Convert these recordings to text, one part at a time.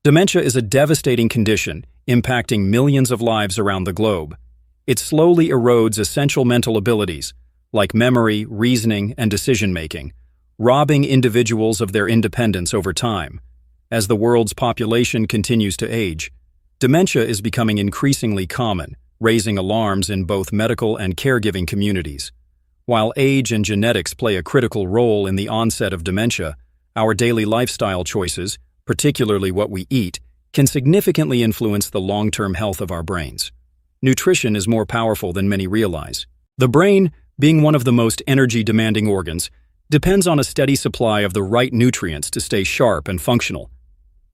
Dementia is a devastating condition, impacting millions of lives around the globe. It slowly erodes essential mental abilities, like memory, reasoning, and decision-making, robbing individuals of their independence over time. As the world's population continues to age, dementia is becoming increasingly common, raising alarms in both medical and caregiving communities. While age and genetics play a critical role in the onset of dementia, our daily lifestyle choices, particularly what we eat, can significantly influence the long-term health of our brains. Nutrition is more powerful than many realize. The brain, being one of the most energy-demanding organs, depends on a steady supply of the right nutrients to stay sharp and functional.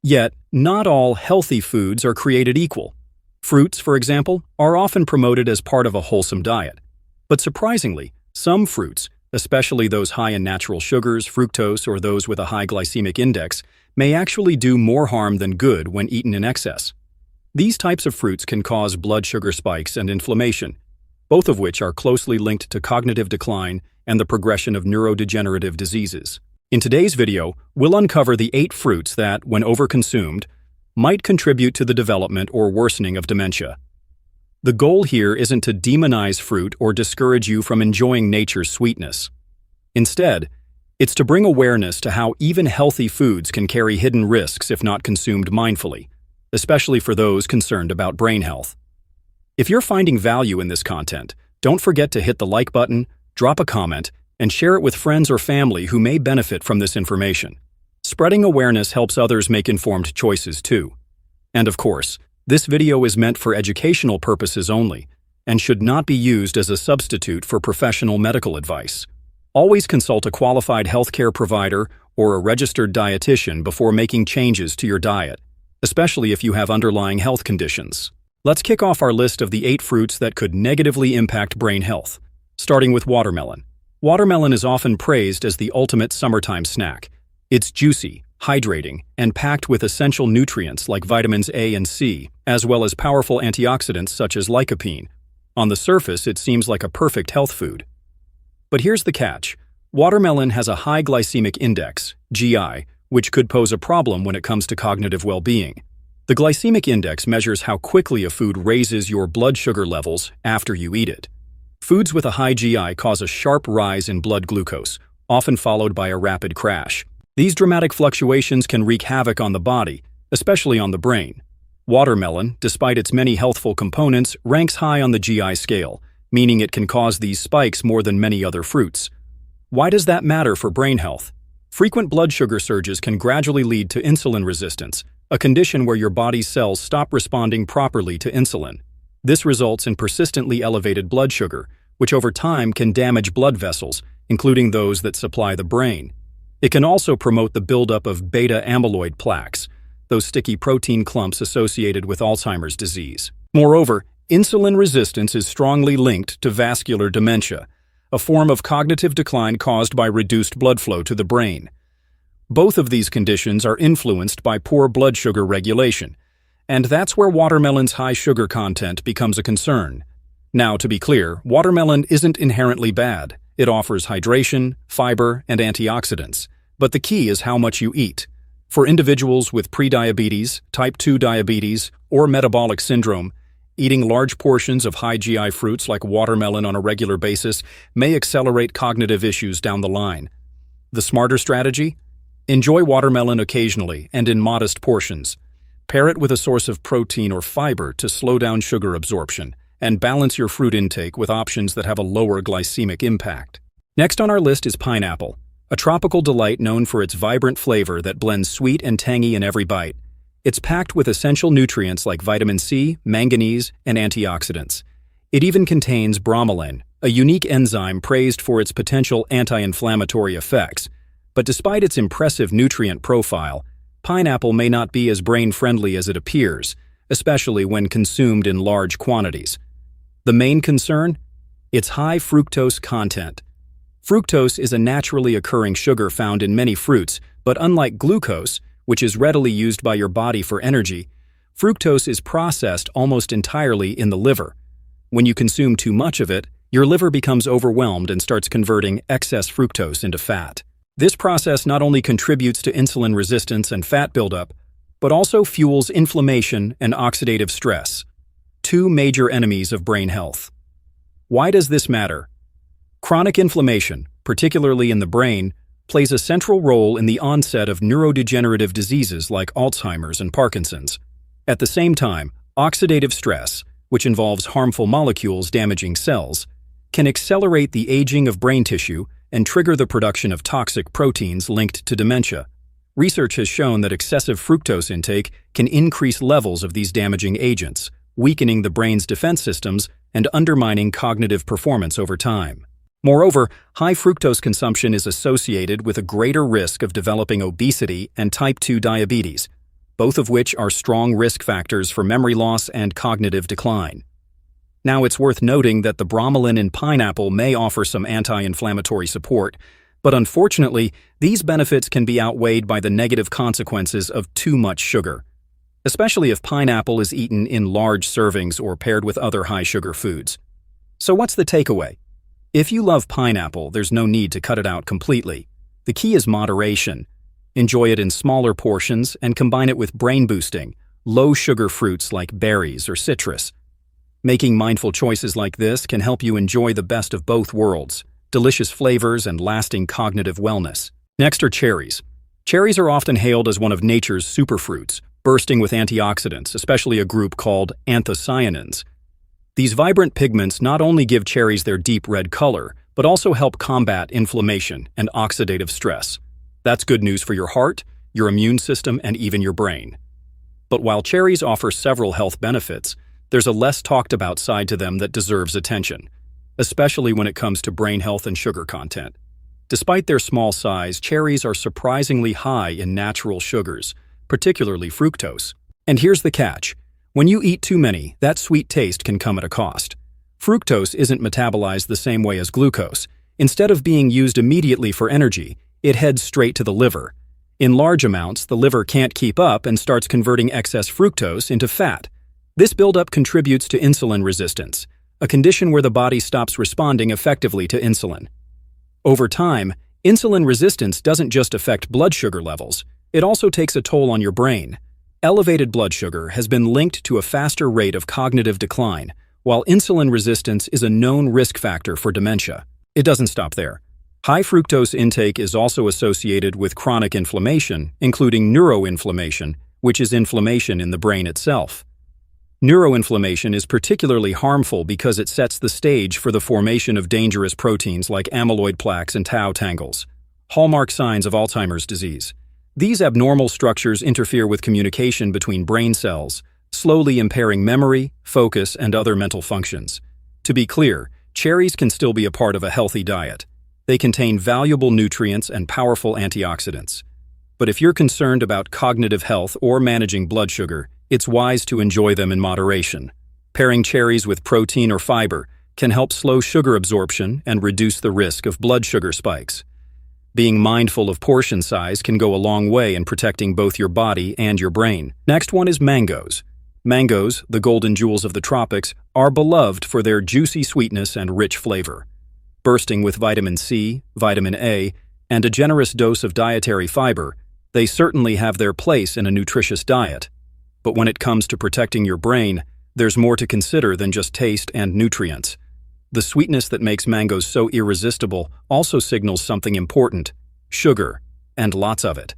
Yet, not all healthy foods are created equal. Fruits, for example, are often promoted as part of a wholesome diet. But surprisingly, some fruits, especially those high in natural sugars, fructose, or those with a high glycemic index, may actually do more harm than good when eaten in excess. These types of fruits can cause blood sugar spikes and inflammation, both of which are closely linked to cognitive decline and the progression of neurodegenerative diseases. In today's video, we'll uncover the 8 fruits that, when overconsumed, might contribute to the development or worsening of dementia. The goal here isn't to demonize fruit or discourage you from enjoying nature's sweetness. Instead, it's to bring awareness to how even healthy foods can carry hidden risks if not consumed mindfully, especially for those concerned about brain health. If you're finding value in this content, don't forget to hit the like button, drop a comment, and share it with friends or family who may benefit from this information. Spreading awareness helps others make informed choices too. And of course, this video is meant for educational purposes only and should not be used as a substitute for professional medical advice. Always consult a qualified healthcare provider or a registered dietitian before making changes to your diet, especially if you have underlying health conditions. Let's kick off our list of the 8 fruits that could negatively impact brain health, starting with watermelon. Watermelon is often praised as the ultimate summertime snack. It's juicy, hydrating, and packed with essential nutrients like vitamins A and C, as well as powerful antioxidants such as lycopene. On the surface, it seems like a perfect health food. But here's the catch. Watermelon has a high glycemic index, GI, which could pose a problem when it comes to cognitive well-being. The glycemic index measures how quickly a food raises your blood sugar levels after you eat it. Foods with a high GI cause a sharp rise in blood glucose, often followed by a rapid crash. These dramatic fluctuations can wreak havoc on the body, especially on the brain. Watermelon, despite its many healthful components, ranks high on the GI scale, meaning it can cause these spikes more than many other fruits. Why does that matter for brain health? Frequent blood sugar surges can gradually lead to insulin resistance, a condition where your body's cells stop responding properly to insulin. This results in persistently elevated blood sugar, which over time can damage blood vessels, including those that supply the brain. It can also promote the buildup of beta-amyloid plaques, those sticky protein clumps associated with Alzheimer's disease. Moreover, insulin resistance is strongly linked to vascular dementia, a form of cognitive decline caused by reduced blood flow to the brain. Both of these conditions are influenced by poor blood sugar regulation, and that's where watermelon's high sugar content becomes a concern. Now, to be clear, watermelon isn't inherently bad. It offers hydration, fiber, and antioxidants, but the key is how much you eat. For individuals with prediabetes, type 2 diabetes, or metabolic syndrome, eating large portions of high GI fruits like watermelon on a regular basis may accelerate cognitive issues down the line. The smarter strategy? Enjoy watermelon occasionally and in modest portions. Pair it with a source of protein or fiber to slow down sugar absorption, and balance your fruit intake with options that have a lower glycemic impact. Next on our list is pineapple, a tropical delight known for its vibrant flavor that blends sweet and tangy in every bite. It's packed with essential nutrients like vitamin C, manganese, and antioxidants. It even contains bromelain, a unique enzyme praised for its potential anti-inflammatory effects. But despite its impressive nutrient profile, pineapple may not be as brain-friendly as it appears, especially when consumed in large quantities. The main concern? Its high fructose content. Fructose is a naturally occurring sugar found in many fruits, but unlike glucose, which is readily used by your body for energy, fructose is processed almost entirely in the liver. When you consume too much of it, your liver becomes overwhelmed and starts converting excess fructose into fat. This process not only contributes to insulin resistance and fat buildup, but also fuels inflammation and oxidative stress, two major enemies of brain health. Why does this matter? Chronic inflammation, particularly in the brain, plays a central role in the onset of neurodegenerative diseases like Alzheimer's and Parkinson's. At the same time, oxidative stress, which involves harmful molecules damaging cells, can accelerate the aging of brain tissue and trigger the production of toxic proteins linked to dementia. Research has shown that excessive fructose intake can increase levels of these damaging agents, weakening the brain's defense systems and undermining cognitive performance over time. Moreover, high fructose consumption is associated with a greater risk of developing obesity and type 2 diabetes, both of which are strong risk factors for memory loss and cognitive decline. Now, it's worth noting that the bromelain in pineapple may offer some anti-inflammatory support, but unfortunately, these benefits can be outweighed by the negative consequences of too much sugar, especially if pineapple is eaten in large servings or paired with other high-sugar foods. So what's the takeaway? If you love pineapple, there's no need to cut it out completely. The key is moderation. Enjoy it in smaller portions and combine it with brain-boosting, low-sugar fruits like berries or citrus. Making mindful choices like this can help you enjoy the best of both worlds, delicious flavors and lasting cognitive wellness. Next are cherries. Cherries are often hailed as one of nature's superfruits, bursting with antioxidants, especially a group called anthocyanins. These vibrant pigments not only give cherries their deep red color, but also help combat inflammation and oxidative stress. That's good news for your heart, your immune system, and even your brain. But while cherries offer several health benefits, there's a less talked about side to them that deserves attention, especially when it comes to brain health and sugar content. Despite their small size, cherries are surprisingly high in natural sugars, particularly fructose. And here's the catch. When you eat too many, that sweet taste can come at a cost. Fructose isn't metabolized the same way as glucose. Instead of being used immediately for energy, it heads straight to the liver. In large amounts, the liver can't keep up and starts converting excess fructose into fat. This buildup contributes to insulin resistance, a condition where the body stops responding effectively to insulin. Over time, insulin resistance doesn't just affect blood sugar levels, it also takes a toll on your brain. Elevated blood sugar has been linked to a faster rate of cognitive decline, while insulin resistance is a known risk factor for dementia. It doesn't stop there. High fructose intake is also associated with chronic inflammation, including neuroinflammation, which is inflammation in the brain itself. Neuroinflammation is particularly harmful because it sets the stage for the formation of dangerous proteins like amyloid plaques and tau tangles, hallmark signs of Alzheimer's disease. These abnormal structures interfere with communication between brain cells, slowly impairing memory, focus, and other mental functions. To be clear, cherries can still be a part of a healthy diet. They contain valuable nutrients and powerful antioxidants. But if you're concerned about cognitive health or managing blood sugar, it's wise to enjoy them in moderation. Pairing cherries with protein or fiber can help slow sugar absorption and reduce the risk of blood sugar spikes. Being mindful of portion size can go a long way in protecting both your body and your brain. Next one is mangoes. Mangoes, the golden jewels of the tropics, are beloved for their juicy sweetness and rich flavor. Bursting with vitamin C, vitamin A, and a generous dose of dietary fiber, they certainly have their place in a nutritious diet. But when it comes to protecting your brain, there's more to consider than just taste and nutrients. The sweetness that makes mangoes so irresistible also signals something important: sugar, and lots of it.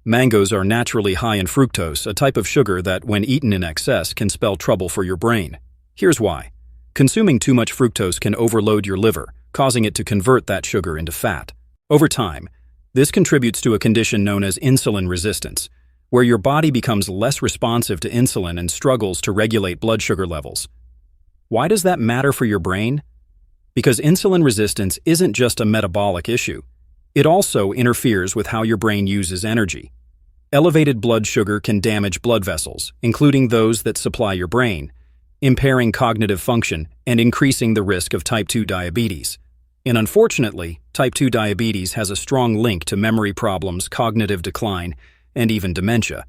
Mangoes are naturally high in fructose, a type of sugar that, when eaten in excess, can spell trouble for your brain. Here's why. Consuming too much fructose can overload your liver, causing it to convert that sugar into fat. Over time, this contributes to a condition known as insulin resistance, where your body becomes less responsive to insulin and struggles to regulate blood sugar levels. Why does that matter for your brain? Because insulin resistance isn't just a metabolic issue. It also interferes with how your brain uses energy. Elevated blood sugar can damage blood vessels, including those that supply your brain, impairing cognitive function and increasing the risk of type 2 diabetes. And unfortunately, type 2 diabetes has a strong link to memory problems, cognitive decline, and even dementia.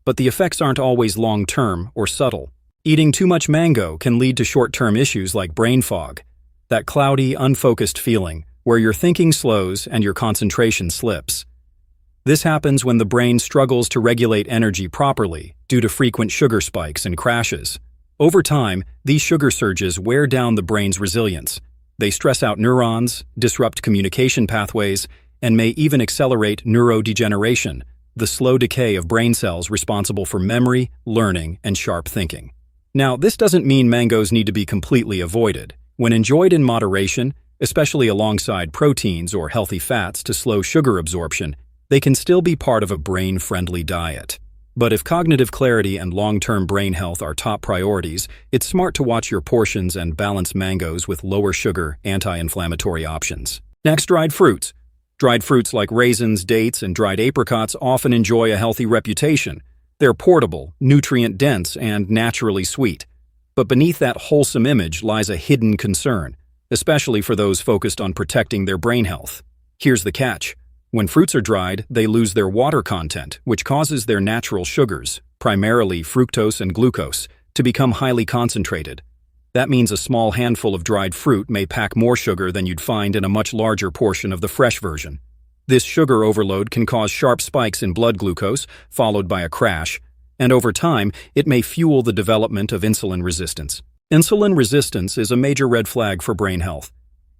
But the effects aren't always long-term or subtle. Eating too much mango can lead to short-term issues like brain fog, that cloudy, unfocused feeling where your thinking slows and your concentration slips. This happens when the brain struggles to regulate energy properly due to frequent sugar spikes and crashes. Over time, these sugar surges wear down the brain's resilience. They stress out neurons, disrupt communication pathways, and may even accelerate neurodegeneration, the slow decay of brain cells responsible for memory, learning, and sharp thinking. Now, this doesn't mean mangoes need to be completely avoided. When enjoyed in moderation, especially alongside proteins or healthy fats to slow sugar absorption, they can still be part of a brain-friendly diet. But if cognitive clarity and long-term brain health are top priorities, it's smart to watch your portions and balance mangoes with lower sugar, anti-inflammatory options. Next, dried fruits. Dried fruits like raisins, dates, and dried apricots often enjoy a healthy reputation. They're portable, nutrient-dense, and naturally sweet. But beneath that wholesome image lies a hidden concern, especially for those focused on protecting their brain health. Here's the catch. When fruits are dried, they lose their water content, which causes their natural sugars, primarily fructose and glucose, to become highly concentrated. That means a small handful of dried fruit may pack more sugar than you'd find in a much larger portion of the fresh version. This sugar overload can cause sharp spikes in blood glucose, followed by a crash, and over time, it may fuel the development of insulin resistance. Insulin resistance is a major red flag for brain health.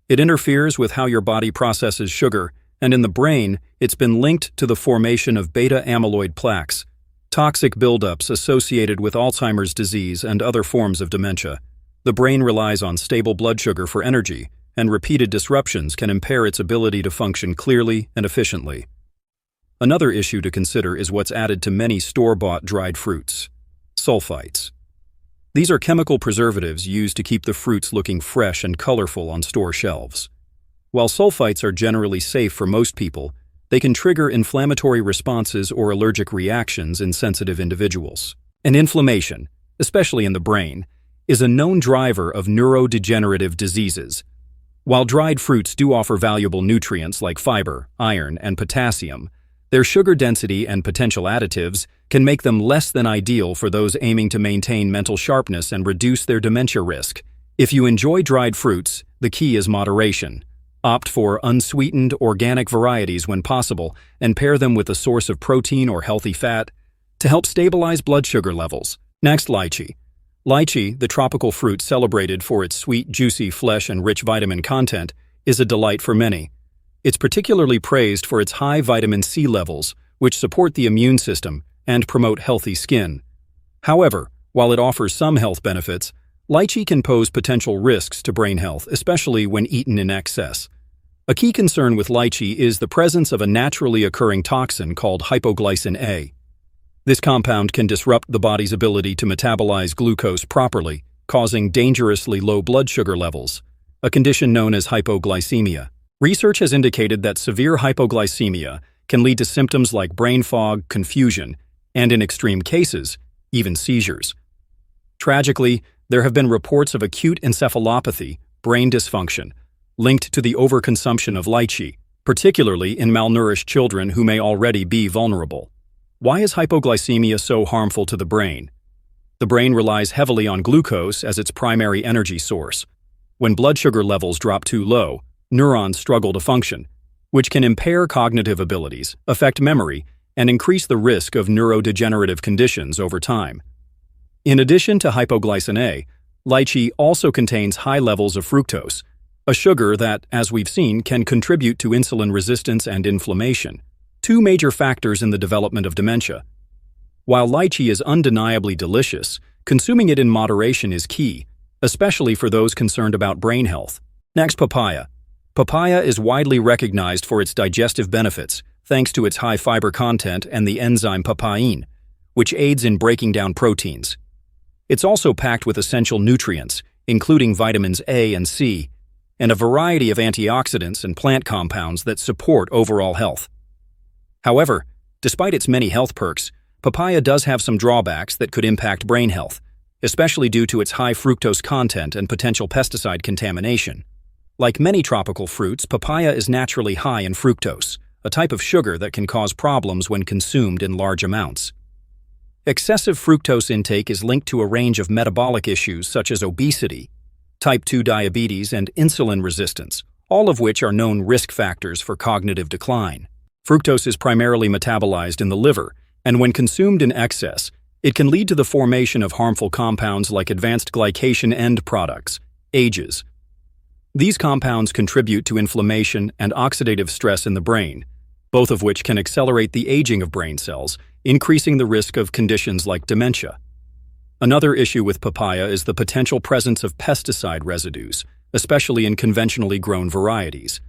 It interferes with how your body processes sugar, and in the brain, it's been linked to the formation of beta-amyloid plaques, toxic buildups associated with Alzheimer's disease and other forms of dementia. The brain relies on stable blood sugar for energy, and repeated disruptions can impair its ability to function clearly and efficiently. Another issue to consider is what's added to many store-bought dried fruits: sulfites. These are chemical preservatives used to keep the fruits looking fresh and colorful on store shelves. While sulfites are generally safe for most people, they can trigger inflammatory responses or allergic reactions in sensitive individuals. And inflammation, especially in the brain, is a known driver of neurodegenerative diseases. While dried fruits do offer valuable nutrients like fiber, iron, and potassium, their sugar density and potential additives can make them less than ideal for those aiming to maintain mental sharpness and reduce their dementia risk. If you enjoy dried fruits, the key is moderation. Opt for unsweetened, organic varieties when possible, and pair them with a source of protein or healthy fat to help stabilize blood sugar levels. Next, lychee. Lychee, the tropical fruit celebrated for its sweet, juicy flesh and rich vitamin content, is a delight for many. It's particularly praised for its high vitamin C levels, which support the immune system and promote healthy skin. However, while it offers some health benefits, lychee can pose potential risks to brain health, especially when eaten in excess. A key concern with lychee is the presence of a naturally occurring toxin called hypoglycin A. This compound can disrupt the body's ability to metabolize glucose properly, causing dangerously low blood sugar levels, a condition known as hypoglycemia. Research has indicated that severe hypoglycemia can lead to symptoms like brain fog, confusion, and in extreme cases, even seizures. Tragically, there have been reports of acute encephalopathy, brain dysfunction, linked to the overconsumption of lychee, particularly in malnourished children who may already be vulnerable. Why is hypoglycemia so harmful to the brain? The brain relies heavily on glucose as its primary energy source. When blood sugar levels drop too low, neurons struggle to function, which can impair cognitive abilities, affect memory, and increase the risk of neurodegenerative conditions over time. In addition to hypoglycin A, lychee also contains high levels of fructose, a sugar that, as we've seen, can contribute to insulin resistance and inflammation, two major factors in the development of dementia. While lychee is undeniably delicious, consuming it in moderation is key, especially for those concerned about brain health. Next, papaya. Papaya is widely recognized for its digestive benefits, thanks to its high fiber content and the enzyme papain, which aids in breaking down proteins. It's also packed with essential nutrients, including vitamins A and C, and a variety of antioxidants and plant compounds that support overall health. However, despite its many health perks, papaya does have some drawbacks that could impact brain health, especially due to its high fructose content and potential pesticide contamination. Like many tropical fruits, papaya is naturally high in fructose, a type of sugar that can cause problems when consumed in large amounts. Excessive fructose intake is linked to a range of metabolic issues such as obesity, type 2 diabetes, and insulin resistance, all of which are known risk factors for cognitive decline. Fructose is primarily metabolized in the liver, and when consumed in excess, it can lead to the formation of harmful compounds like advanced glycation end products, AGEs. These compounds contribute to inflammation and oxidative stress in the brain, both of which can accelerate the aging of brain cells, increasing the risk of conditions like dementia. Another issue with papaya is the potential presence of pesticide residues, especially in conventionally grown varieties.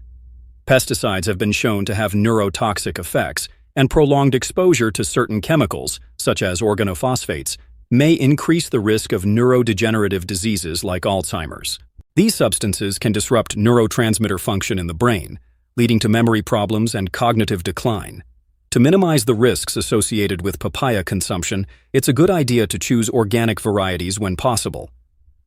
Pesticides have been shown to have neurotoxic effects, and prolonged exposure to certain chemicals, such as organophosphates, may increase the risk of neurodegenerative diseases like Alzheimer's. These substances can disrupt neurotransmitter function in the brain, leading to memory problems and cognitive decline. To minimize the risks associated with papaya consumption, it's a good idea to choose organic varieties when possible.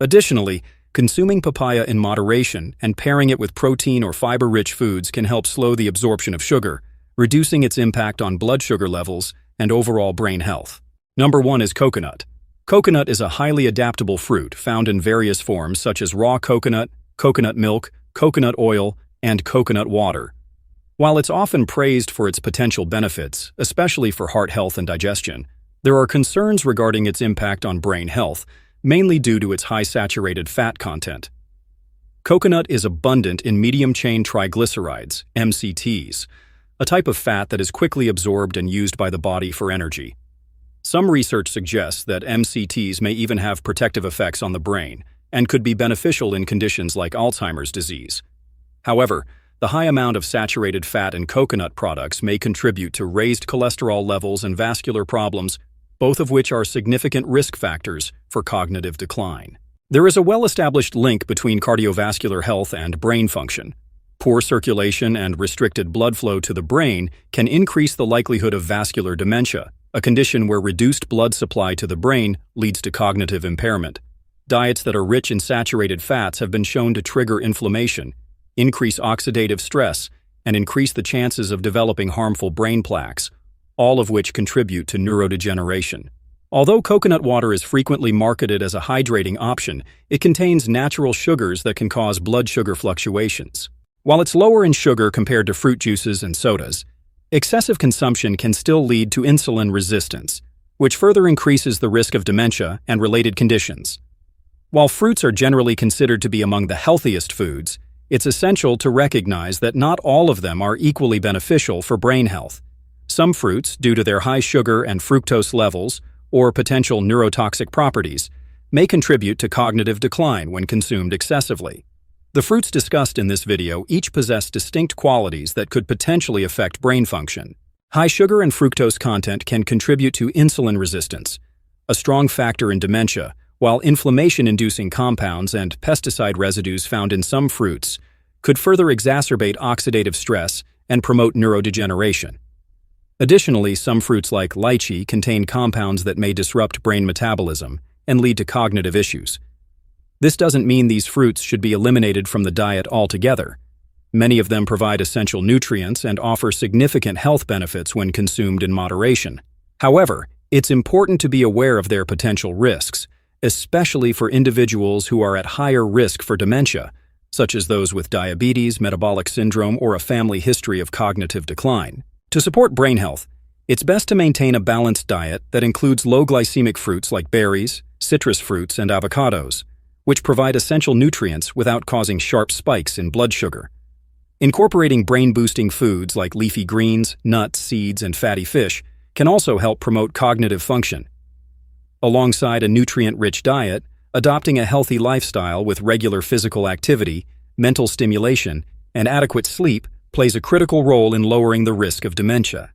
Additionally, consuming papaya in moderation and pairing it with protein or fiber-rich foods can help slow the absorption of sugar, reducing its impact on blood sugar levels and overall brain health. Number 1 is coconut. Coconut is a highly adaptable fruit found in various forms such as raw coconut, coconut milk, coconut oil, and coconut water. While it's often praised for its potential benefits, especially for heart health and digestion, there are concerns regarding its impact on brain health, mainly due to its high saturated fat content. Coconut is abundant in medium-chain triglycerides, MCTs, a type of fat that is quickly absorbed and used by the body for energy. Some research suggests that MCTs may even have protective effects on the brain and could be beneficial in conditions like Alzheimer's disease. However, the high amount of saturated fat in coconut products may contribute to raised cholesterol levels and vascular problems, both of which are significant risk factors for cognitive decline. There is a well-established link between cardiovascular health and brain function. Poor circulation and restricted blood flow to the brain can increase the likelihood of vascular dementia, a condition where reduced blood supply to the brain leads to cognitive impairment. Diets that are rich in saturated fats have been shown to trigger inflammation, increase oxidative stress, and increase the chances of developing harmful brain plaques, all of which contribute to neurodegeneration. Although coconut water is frequently marketed as a hydrating option, it contains natural sugars that can cause blood sugar fluctuations. While it's lower in sugar compared to fruit juices and sodas, excessive consumption can still lead to insulin resistance, which further increases the risk of dementia and related conditions. While fruits are generally considered to be among the healthiest foods, it's essential to recognize that not all of them are equally beneficial for brain health. Some fruits, due to their high sugar and fructose levels or potential neurotoxic properties, may contribute to cognitive decline when consumed excessively. The fruits discussed in this video each possess distinct qualities that could potentially affect brain function. High sugar and fructose content can contribute to insulin resistance, a strong factor in dementia, while inflammation-inducing compounds and pesticide residues found in some fruits could further exacerbate oxidative stress and promote neurodegeneration. Additionally, some fruits like lychee contain compounds that may disrupt brain metabolism and lead to cognitive issues. This doesn't mean these fruits should be eliminated from the diet altogether. Many of them provide essential nutrients and offer significant health benefits when consumed in moderation. However, it's important to be aware of their potential risks, especially for individuals who are at higher risk for dementia, such as those with diabetes, metabolic syndrome, or a family history of cognitive decline. To support brain health, it's best to maintain a balanced diet that includes low glycemic fruits like berries, citrus fruits, and avocados, which provide essential nutrients without causing sharp spikes in blood sugar. Incorporating brain-boosting foods like leafy greens, nuts, seeds, and fatty fish can also help promote cognitive function. Alongside a nutrient-rich diet, adopting a healthy lifestyle with regular physical activity, mental stimulation, and adequate sleep plays a critical role in lowering the risk of dementia.